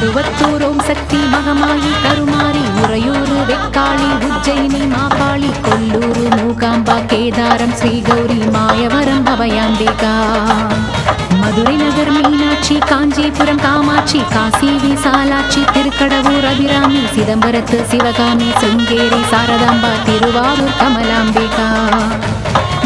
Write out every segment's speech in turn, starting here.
மருவத்தூரோம் சக்தி மகமாயி கருமாரி உறையூரு வெக்காளி உஜ்ஜயினி மாகாளி கொல்லூரு மூகாம்பா கேதாரம் ஸ்ரீகௌரி மாயவரம் அபயாம்பிகா மதுரை நகர் மீனாட்சி காஞ்சிபுரம் காமாட்சி காசி விசாலாட்சி திருக்கடவூர் அபிராமி சிதம்பரத்து சிவகாமி சிங்கேரி சாரதாம்பா திருவாரூர் கமலாம்பிகா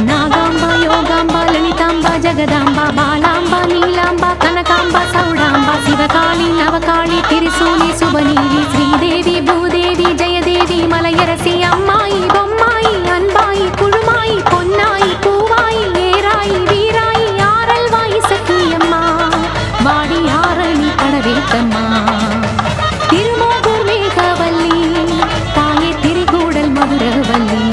நாகாம்பா யோகாம்பா லலிதாம்பா ஜெகதாம்பா பாலாம்பா நீலாம்பா கனகாம்பா சௌடாம்பா சிவகாளி நவகாளி திரிசூலி சுபநீதி ஸ்ரீதேவி பூதேவி ஜெயதேவி மலையரசி அம்மாயி பொம்மாயி அன்பாயி குழுமாயி பொன்னாயி பூவாயி ஏராயி வீராயி ஆரல்வாயி சக்கியம்மா வாடி ஆரணி கடவேட்டம்மா திருமோகூர் மேகவல்லி தாயே திரிகூடல் மதுரவல்லி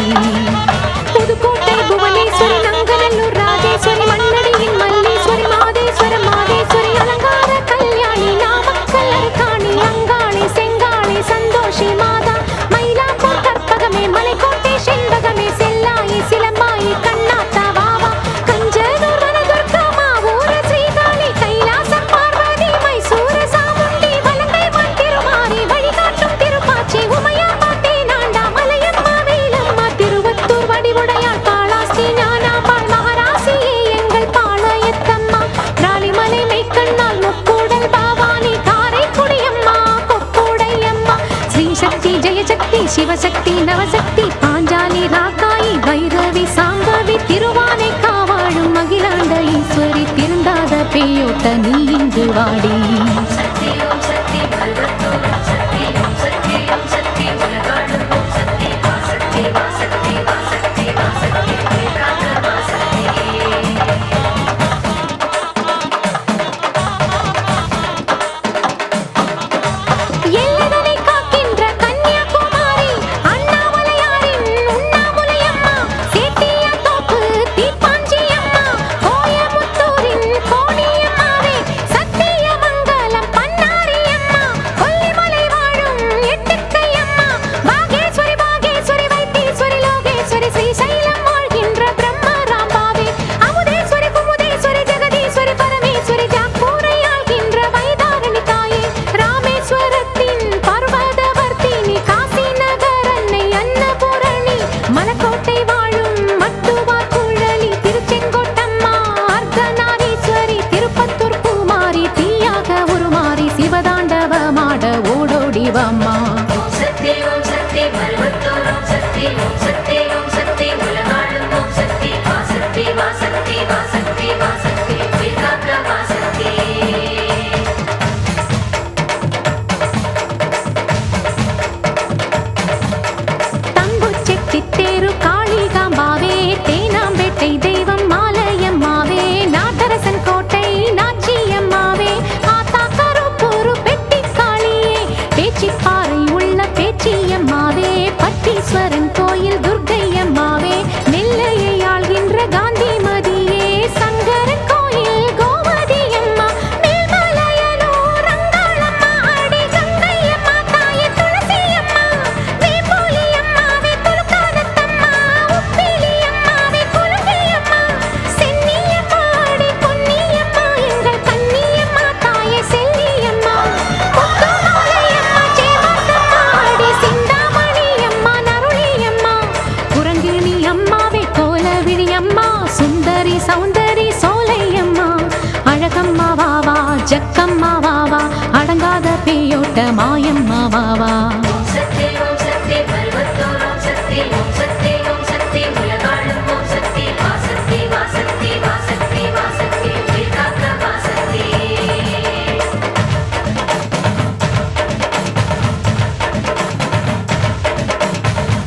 புதுக்கோட்டை புவனேஸ்வரி நங்கநல்லூர் ராஜேஸ்வரி மண்ணடியின் மல்லீஸ்வரி மாதேஸ்வர மாதேஸ்வரி அலங்கார கல்யாணி நாமக்கல் அரக்காணி அங்காளி செங்காளி சந்தோஷி மாதா மயிலாப்பூர் கற்பகமே மலைக்கோட்டை செண்பகமே செல்லாயி சிலம்பாயி கண்ணாத்தா வாவா கஞ்சனூர் வனதுர்கா மாவூர ஸ்ரீகாளி கைலாசம் பார்வதி மைசூர சாமுண்டி வலங்கை வான் திருமாரி வழிகாட்டும் திருப்பாச்சி உமையாம்பா தேனாண்டா மலையம்மா வேலம்மா திருவத்தூர் வடிவுடையாள் காளாஸ்தி ஞானாம்பாள் மகாராசியே எங்கள் பாளையத்தம்மா ராலிமலை மெய்க்கண்ணால் முக்கூடல் பாவானி காரைக்குடியம்மா கொப்புடையம்மா ஸ்ரீசக்தி ஜெயசக்தி சிவசக்தி நவசக்தி பாஞ்சாலி ராக்காயி வைரவி சாம்பவி திருவானை காவாழும் அகிலாண்ட ஈஸ்வரி திருந்தாத பேயோட்ட நீ இங்கு வாடி எல்லைதனை காக்கின்ற கன்னியாகுமாரி அண்ணாமலையாரின் உண்ணாமுலையம்மா சேத்தியாத்தோப்பு தீப்பாஞ்சியம்மா கோயமுத்தூரின் கோணியம்மாவே சத்தியமங்கலம் பன்னாரியம்மா கொல்லிமலை வாழும் எட்டுக்கையம்மா பாகேஸ்வரி பாகேஸ்வரி வைத்தீஸ்வரி லோகேஸ்வரி ஸ்ரீசைலம் வாழ்கின்ற பிரம்மராம்பாவே அமுதேஸ்வரி குமுதேஸ்வரி ஜெகதீஸ்வரி பரமேஸ்வரி ஜாக்கூரை ஆள்கின்ற வைதாரணி தாயே ராமேஸ்வரத்தின் பர்வதவர்த்தினி காசி நகர் அன்னை அன்னபூரணி மலக்கோட்டை வாழும் மட்டுவார் குழலி திருச்செங்கோட்டம்மா அர்த்தநாரீஸ்வரி திருப்பத்தூர் பூமாரி தீயாக உருமாறி சிவதாண்டவமாட ஓடோடிவம்மா தம்புச்செட்டி தேரு காளிகாம்பாவே தேனாம்பேட்டை தெய்வம் மாலையம்மாவே நாட்டரசன் கோட்டை நாச்சியம்மாவே ஆத்தா கருப்பூரு பெட்டி காளியே பேச்சிப்பாறை உள்ள பேச்சியம்மாவே பட்டீஸ்வரன் கோயில் துர்க்கையம்மாவே நெல்லையை ஆள்கின்ற காந்திமதியே சங்கரன் கோயில் கோமதியம்மா மேல்மலையனூர் அங்காளம்மா அடி கங்கையம்மா தாயே துளசியம்மா வேம்பூலியம்மாவே துலுக்காதத்தம்மா உப்பிலியம்மாவே குலுங்கியம்மா சென்னியம்மா அடி பொன்னியம்மா எங்கள் கன்னியம்மா தாயே செல்லியம்மா முத்துமாலையம்மா சேவாத்தம்மா அடி சிந்தாமணியம்மா நருளியம்மா குரங்கிணி அம்மாவே கோலவிழி அம்மா சுந்தரி சௌந்தரி சோலையம்மா அழகம்மா வாவா ஜக்கம்மா வாவா அடங்காத பேயோட்ட மாயம்மா வாவா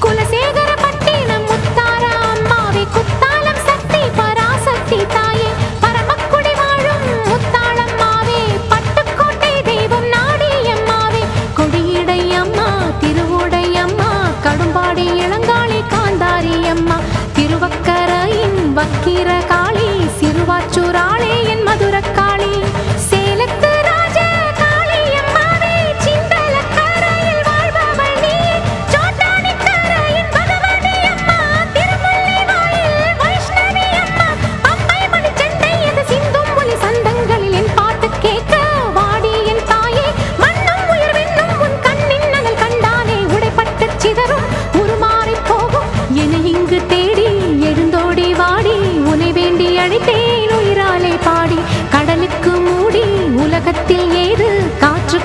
குலசேகர பட்டினம் முத்தாரா அம்மாவே குத்தாலம் சக்தி பராசக்தி தாயே பரமக்குடி வாழும் முத்தாளம்மாவே பட்டுக்கோட்டை தெய்வம் நாடியம்மாவே கொடியடை அம்மா திருவுடையம்மா கடும்பாடி இளங்காளி காந்தாரி அம்மா திருவக்கரையின் வக்கிர காளி சிறுவாச்சூராளே என் மதுரக்காளி சேலத்து ராஜ காளியம்மாவே சிந்தலக்கரையில் வாழ்பவள் நீ சோட்டானிக்கரையின் பகவதி அம்மா திருமுல்லை வாயில் வைஷ்ணவி அம்மா பம்பை மணிச்சண்டை அது சிந்தும் ஒலி சந்தங்களில் என் பாட்டு கேட்க வாடி என் தாயே மண்ணு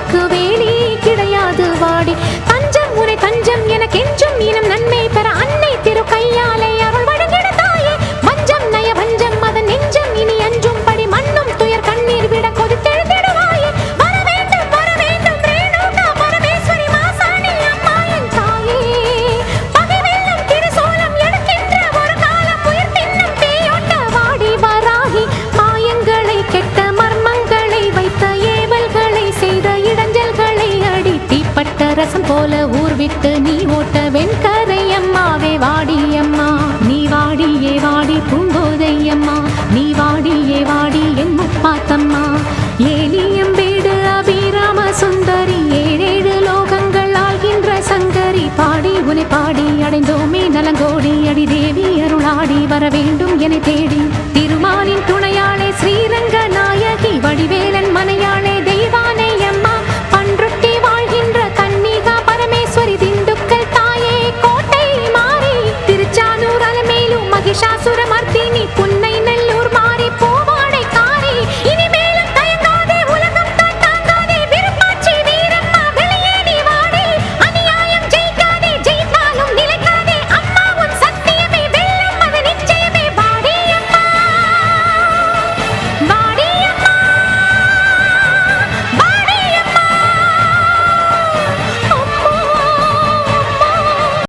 உனக்கு வேலி கிடையாது வாடி. தஞ்சம் உனை தஞ்சம் என கெஞ்சும் இனம் நன்மை பெற அன்னை திரு கையாலே அருள் வழங்கிட தாயே. வஞ்சம் நய வஞ்சம் அதன் நெஞ்சம் இனி அஞ்சும் படி மண்ணும் துயர் கண்ணீர் விட கொதித்தெழுந்திடுவாயே. வர வேண்டும் ரேணுகா பரமேஸ்வரி மாசாணி அம்மா என் தாயே. பகை வெல்லும் திருசூலம் எடுக்கின்ற ஒரு காலம் உயிர் தின்னும் தீயோட்ட வாடி வராகி. மாயங்களை கெட்ட மர்மங்களை வைத்த ஏவல்களை செய்த இடைஞ்சல்களை அடி தீப்பட்ட ரசம் போல ஊர் விட்டு நீ ஓட்ட வெண்கரை அம்மாவே வாடி அம்மா. நீ வாடியே வாடி